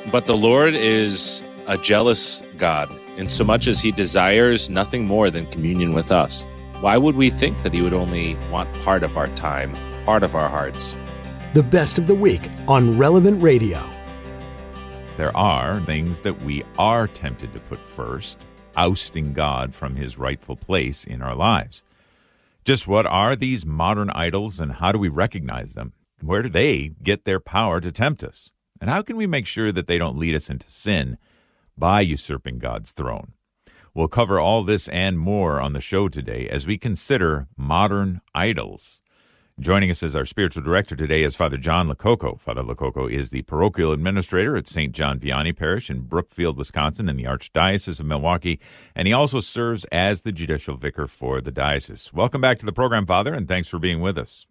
But the Lord is a jealous God, insomuch as he desires nothing more than communion with us. Why would we think that he would only want part of our time, part of our hearts? The best of the week on Relevant Radio. There are things that we are tempted to put first, ousting God from his rightful place in our lives. Just what are these modern idols, and how do we recognize them? Where do they get their power to tempt us? And how can we make sure that they don't lead us into sin by usurping God's throne? We'll cover all this and more on the show today as we consider modern idols. Joining us as our spiritual director today is Father John LoCoco. Father LoCoco is the parochial administrator at St. John Vianney Parish in Brookfield, Wisconsin, in the Archdiocese of Milwaukee, and he also serves as the judicial vicar for the diocese. Welcome back to the program, Father, and thanks for being with us.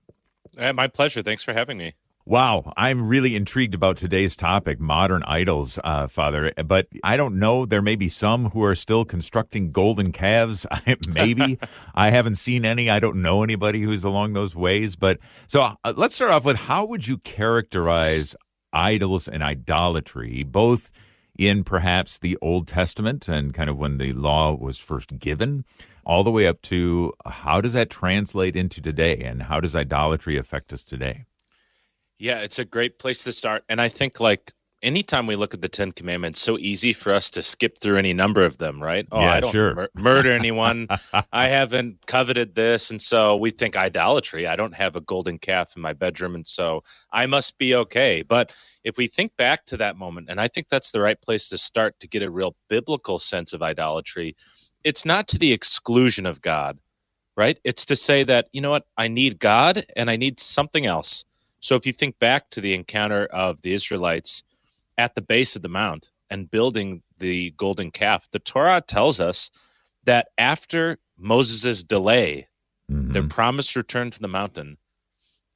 My pleasure. Thanks for having me. Wow, I'm really intrigued about today's topic, modern idols, Father. But I don't know, there may be some who are still constructing golden calves. Maybe. I haven't seen any. I don't know anybody who's along those ways. But so let's start off with, how would you characterize idols and idolatry, both in perhaps the Old Testament and kind of when the law was first given, all the way up to how does that translate into today, and how does idolatry affect us today? Yeah, it's a great place to start. And I think, like, anytime we look at the Ten Commandments, so easy for us to skip through any number of them, right? Oh, yeah, I don't sure. murder anyone. I haven't coveted this. And so we think idolatry. I don't have a golden calf in my bedroom, and so I must be okay. But if we think back to that moment, and I think that's the right place to start to get a real biblical sense of idolatry, it's not to the exclusion of God, right? It's to say that, you know what, I need God and I need something else. So if you think back to the encounter of the Israelites at the base of the mount and building the golden calf, the Torah tells us that after Moses' delay, their promised return to the mountain,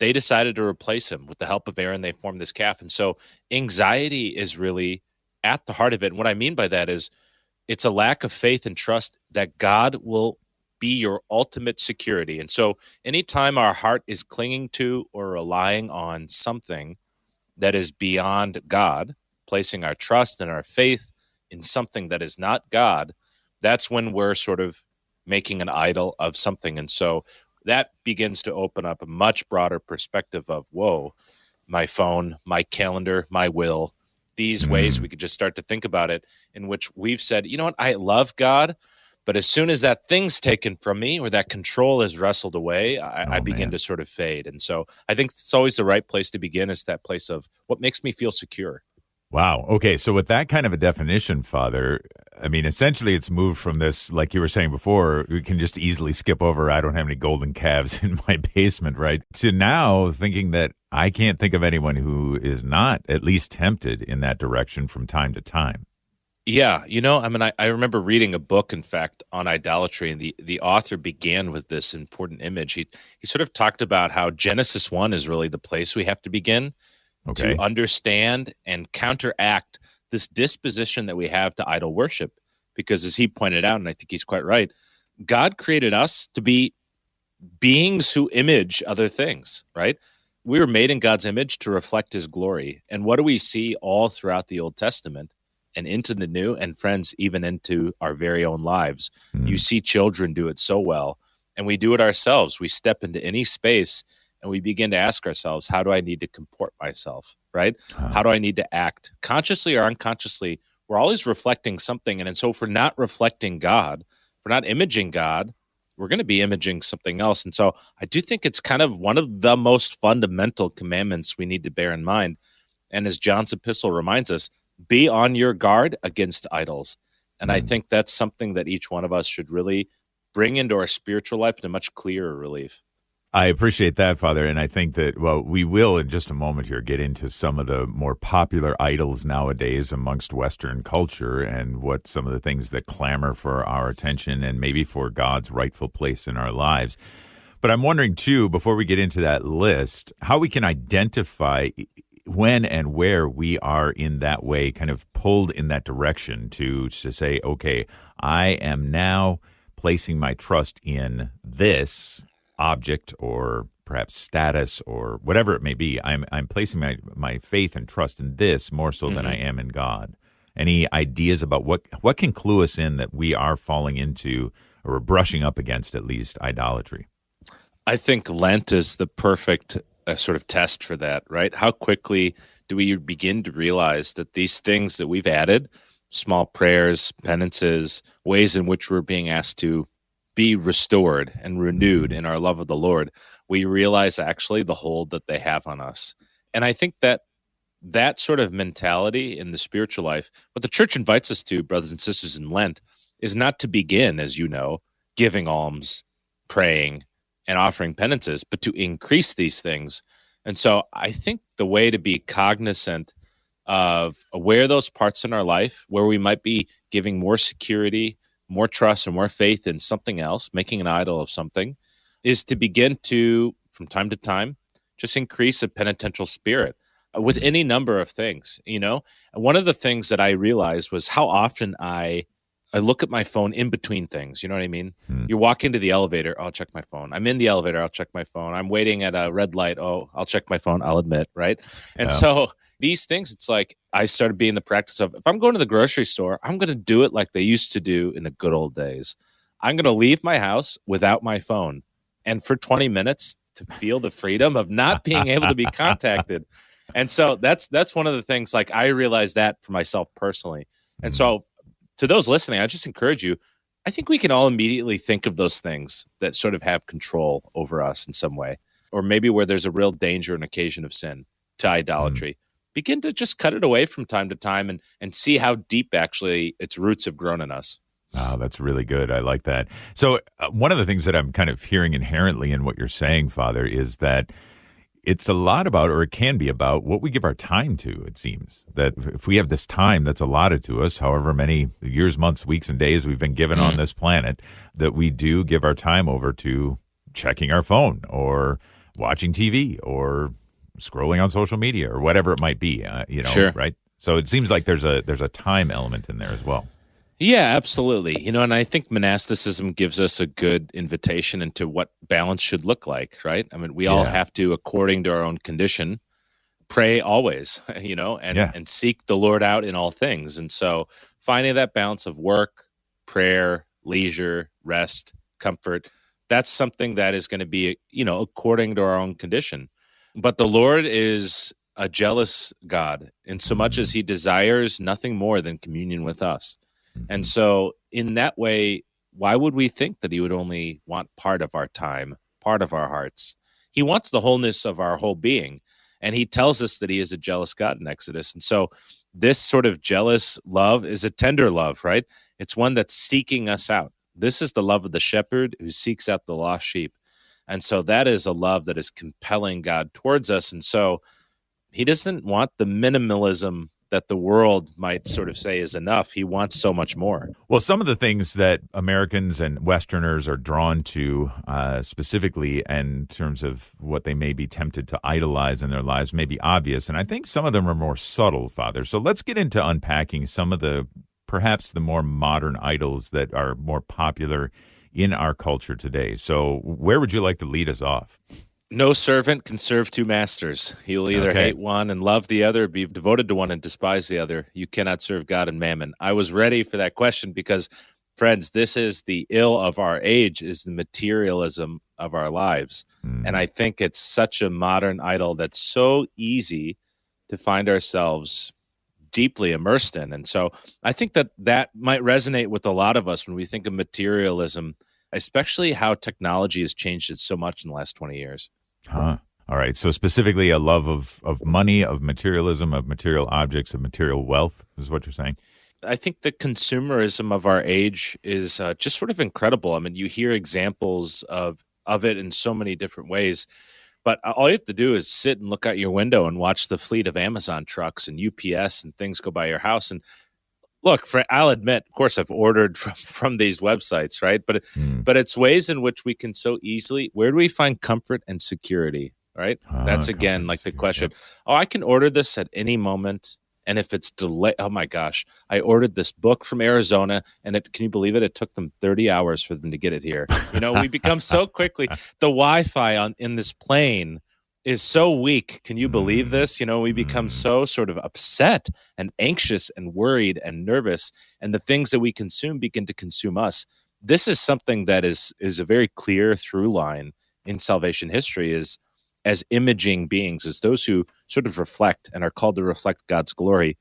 they decided to replace him with the help of Aaron. They formed this calf. And so anxiety is really at the heart of it. And what I mean by that is it's a lack of faith and trust that God will be your ultimate security. And so anytime our heart is clinging to or relying on something that is beyond God, placing our trust and our faith in something that is not God, that's when we're sort of making an idol of something. And so that begins to open up a much broader perspective of, whoa, my phone, my calendar, my will, these ways we could just start to think about it, in which we've said, you know what, I love God, but as soon as that thing's taken from me or that control is wrestled away, I begin to sort of fade. And so I think it's always the right place to begin, is that place of what makes me feel secure. Wow. Okay. So with that kind of a definition, Father, I mean, essentially it's moved from this, like you were saying before, we can just easily skip over, I don't have any golden calves in my basement, right? To now thinking that I can't think of anyone who is not at least tempted in that direction from time to time. Yeah, you know, I mean, I remember reading a book, in fact, on idolatry, and the author began with this important image. He sort of talked about how Genesis 1 is really the place we have to begin to understand and counteract this disposition that we have to idol worship. Because as he pointed out, and I think he's quite right, God created us to be beings who image other things, right? We were made in God's image to reflect his glory. And what do we see all throughout the Old Testament and into the New, and friends, even into our very own lives? You see children do it so well, and we do it ourselves. We step into any space and we begin to ask ourselves, how do I need to comport myself, right? How do I need to act? Consciously or unconsciously, we're always reflecting something. And so if we're not reflecting God, if we're not imaging God, we're going to be imaging something else. And so I do think it's kind of one of the most fundamental commandments we need to bear in mind. And as John's epistle reminds us, be on your guard against idols. And I think that's something that each one of us should really bring into our spiritual life in a much clearer relief. I appreciate that, Father, and I think that, well, we will in just a moment here get into some of the more popular idols nowadays amongst Western culture and what some of the things that clamor for our attention and maybe for God's rightful place in our lives. But I'm wondering, too, before we get into that list, how we can identify when and where we are in that way, kind of pulled in that direction to say, okay, I am now placing my trust in this object or perhaps status or whatever it may be. I'm placing my faith and trust in this more so than I am in God. Any ideas about what can clue us in that we are falling into or brushing up against at least idolatry? I think Lent is the perfect sort of test for that, right? How quickly do we begin to realize that these things that we've added, small prayers, penances, ways in which we're being asked to be restored and renewed in our love of the Lord, we realize actually the hold that they have on us. And I think that sort of mentality in the spiritual life, what the church invites us to, brothers and sisters, in Lent, is not to begin, as you know, giving alms, praying, and offering penances, but to increase these things. And so I think the way to be cognizant of where those parts in our life where we might be giving more security, more trust, and more faith in something else, making an idol of something, is to begin to, from time to time, just increase a penitential spirit with any number of things. One of the things that I realized was how often I look at my phone in between things. You know what I mean? You walk into the elevator, I'll check my phone. I'm in the elevator, I'll check my phone. I'm waiting at a red light, I'll check my phone, I'll admit, right? And so these things, it's like I started being the practice of, if I'm going to the grocery store, I'm going to do it like they used to do in the good old days. I'm going to leave my house without my phone. And for 20 minutes to feel the freedom of not being able to be contacted. And so that's one of the things, like I realized that for myself personally. And so to those listening, I just encourage you, I think we can all immediately think of those things that sort of have control over us in some way, or maybe where there's a real danger and occasion of sin to idolatry. Begin to just cut it away from time to time and see how deep actually its roots have grown in us. Oh, that's really good. I like that. So one of the things that I'm kind of hearing inherently in what you're saying, Father, is that it's a lot about, or it can be about, what we give our time to, it seems. That if we have this time that's allotted to us, however many years, months, weeks, and days we've been given on this planet, that we do give our time over to checking our phone or watching TV or scrolling on social media or whatever it might be, Sure. Right? So it seems like there's a time element in there as well. Yeah, absolutely. And I think monasticism gives us a good invitation into what balance should look like, right? I mean, we all have to, according to our own condition, pray always, and seek the Lord out in all things. And so finding that balance of work, prayer, leisure, rest, comfort, that's something that is going to be, according to our own condition. But the Lord is a jealous God in so much as he desires nothing more than communion with us. And so in that way, why would we think that he would only want part of our time, part of our hearts? He wants the wholeness of our whole being. And he tells us that he is a jealous God in Exodus. And so this sort of jealous love is a tender love, right? It's one that's seeking us out. This is the love of the shepherd who seeks out the lost sheep. And so that is a love that is compelling God towards us. And so he doesn't want the minimalism that the world might sort of say is enough. He wants so much more. Well, some of the things that Americans and Westerners are drawn to, specifically in terms of what they may be tempted to idolize in their lives, may be obvious. And I think some of them are more subtle, Father. So let's get into unpacking some of perhaps the more modern idols that are more popular in our culture today. So where would you like to lead us off? No servant can serve two masters. He will either hate one and love the other, be devoted to one and despise the other. You cannot serve God and mammon. I was ready for that question because, friends, this is the ill of our age, is the materialism of our lives. And I think it's such a modern idol that's so easy to find ourselves deeply immersed in. And so I think that might resonate with a lot of us when we think of materialism, especially how technology has changed it so much in the last 20 years. All right. So specifically a love of money, of materialism, of material objects, of material wealth is what you're saying? I think the consumerism of our age is just sort of incredible. I mean, you hear examples of it in so many different ways, but all you have to do is sit and look out your window and watch the fleet of Amazon trucks and UPS and things go by your house. And look, I'll admit, of course, I've ordered from these websites, right? But it's ways in which we can so easily, where do we find comfort and security, right? That's, again, like the question. Yep. I can order this at any moment. And if it's delayed, oh my gosh, I ordered this book from Arizona, and can you believe it? It took them 30 hours for them to get it here. We become so quickly, the Wi-Fi in this plane is so weak. Can you believe this? We become so sort of upset and anxious and worried and nervous, and the things that we consume begin to consume us. This is something that is a very clear through line in salvation history, is as imaging beings, as those who sort of reflect and are called to reflect God's glory.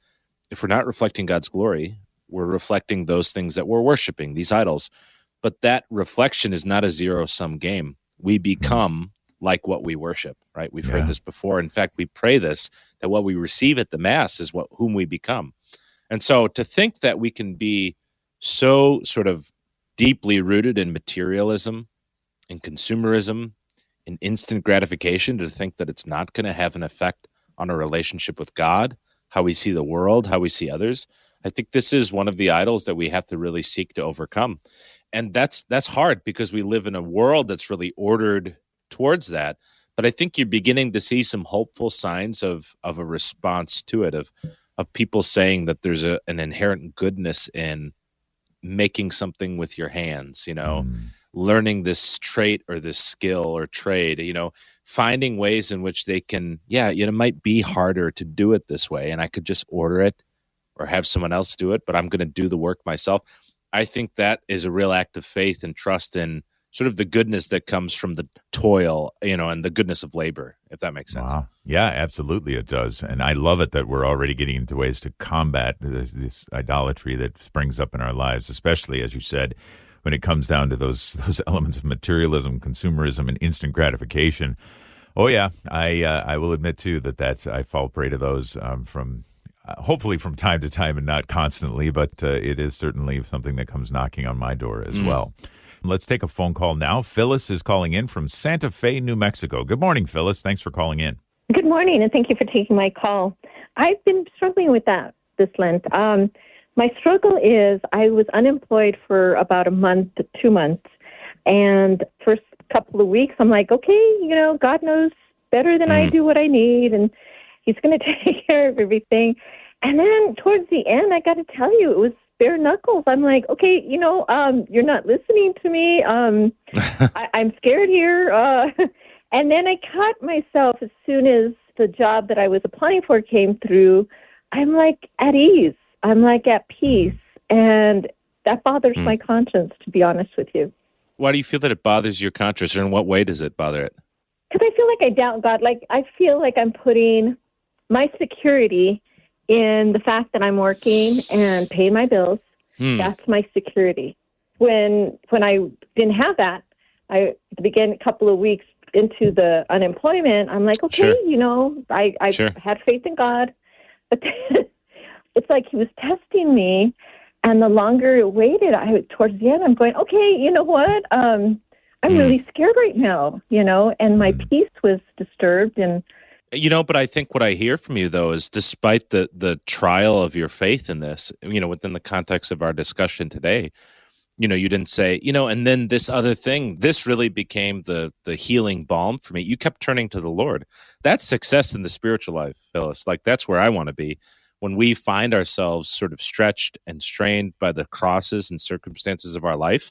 If we're not reflecting God's glory, we're reflecting those things that we're worshiping, these idols. But that reflection is not a zero-sum game. We become like what we worship, right? We've heard this before. In fact, we pray this, that what we receive at the Mass is whom we become. And so to think that we can be so sort of deeply rooted in materialism, in consumerism, in instant gratification, to think that it's not going to have an effect on our relationship with God, how we see the world, how we see others. I think this is one of the idols that we have to really seek to overcome. And that's hard because we live in a world that's really ordered towards that. But I think you're beginning to see some hopeful signs of a response to it, of people saying that there's an inherent goodness in making something with your hands, learning this trait or this skill or trade, finding ways in which they can, it might be harder to do it this way, and I could just order it or have someone else do it, but I'm going to do the work myself. I think that is a real act of faith and trust in sort of the goodness that comes from the toil, and the goodness of labor, if that makes sense. Wow. Yeah, absolutely it does. And I love it that we're already getting into ways to combat this idolatry that springs up in our lives, especially, as you said, when it comes down to those elements of materialism, consumerism, and instant gratification. Oh, yeah, I will admit, too, I fall prey to those hopefully from time to time and not constantly, but it is certainly something that comes knocking on my door as well. Let's take a phone call now. Phyllis is calling in from Santa Fe, New Mexico. Good morning, Phyllis. Thanks for calling in. Good morning, and thank you for taking my call. I've been struggling with that this Lent. My struggle is I was unemployed for about a month to 2 months, and first couple of weeks I'm like, okay, God knows better than I do what I need, and He's going to take care of everything. And then towards the end, I got to tell you, it was bare knuckles. I'm like, okay, you're not listening to me. I'm scared here. And then I caught myself as soon as the job that I was applying for came through. I'm like at ease. I'm like at peace. And that bothers my conscience, to be honest with you. Why do you feel that it bothers your conscience, or in what way does it bother it? Because I feel like I doubt God. Like, I feel like I'm putting my security in the fact that I'm working and paying my bills. That's my security. When I didn't have that, I began a couple of weeks into the unemployment. I'm like, okay, I had faith in God, but then it's like He was testing me, and the longer it waited, towards the end, I'm going, okay, you know what? I'm really scared right now, and my peace was disturbed. And but I think what I hear from you, though, is despite the trial of your faith in this, within the context of our discussion today, you didn't say, and then this other thing, this really became the healing balm for me. You kept turning to the Lord. That's success in the spiritual life, Phyllis. Like, that's where I want to be. When we find ourselves sort of stretched and strained by the crosses and circumstances of our life,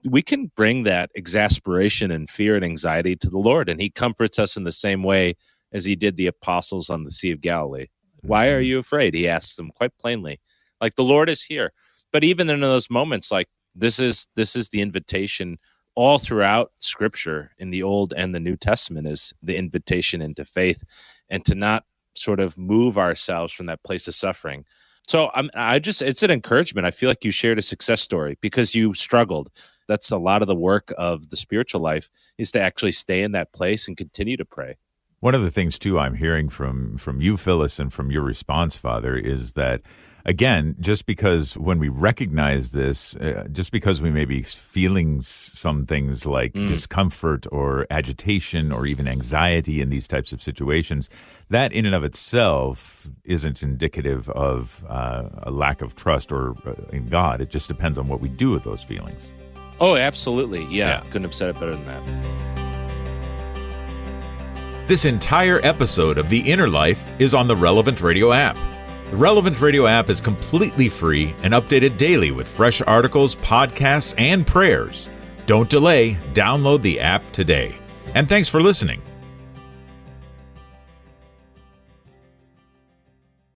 we can bring that exasperation and fear and anxiety to the Lord, and He comforts us in the same way as He did the apostles on the Sea of Galilee. Why are you afraid? He asks them quite plainly. Like, the Lord is here. But even in those moments, like, this is the invitation all throughout Scripture in the Old and the New Testament, is the invitation into faith, and to not sort of move ourselves from that place of suffering. So it's an encouragement. I feel like you shared a success story because you struggled. That's a lot of the work of the spiritual life, is to actually stay in that place and continue to pray. One of the things, too, I'm hearing from you, Phyllis, and from your response, Father, is that, again, just because when we recognize this, just because we may be feeling some things like discomfort or agitation or even anxiety in these types of situations, that in and of itself isn't indicative of a lack of trust or in God. It just depends on what we do with those feelings. Oh, absolutely. Yeah. Couldn't have said it better than that. This entire episode of The Inner Life is on the Relevant Radio app. The Relevant Radio app is completely free and updated daily with fresh articles, podcasts, and prayers. Don't delay. Download the app today. And thanks for listening.